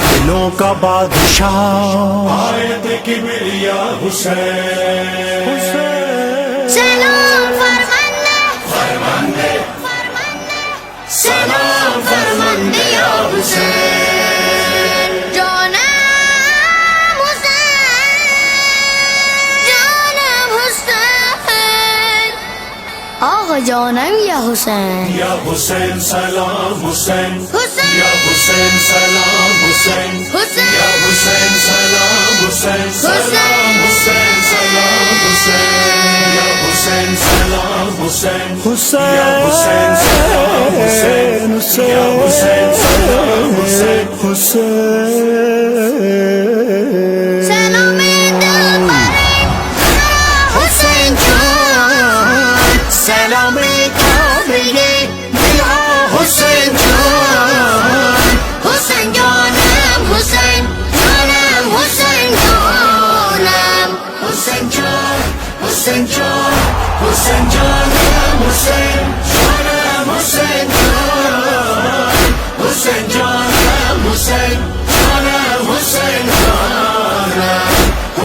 दिलों का बादशाह आयत किबरिया हुसैन। सलाम फरमाने फरमाने सलाम फरमाने या हुसैन। जनाब हुसैन जनाब हुसैन आगा जानम या हुसैन। या हुसैन सलाम हुसैन। हुसैन या हुसैन सलाम हुसैन। हुसैन या हुसैन सलाम हुसैन। सलाम हुसैन सलाम हुसैन। या हुसैन सलाम हुसैन। या हुसैन सलाम हुसैन। या हुसैन सलाम हुसैन। सलाम दिल परे हुसैन जान। सलाम काबिले दिया हुसैन जान। हुसैन जानम हुसैन जानम हुसैन जानम हुसैन जान हुसैन जान हुसैन जान हुसैन जान हुसैन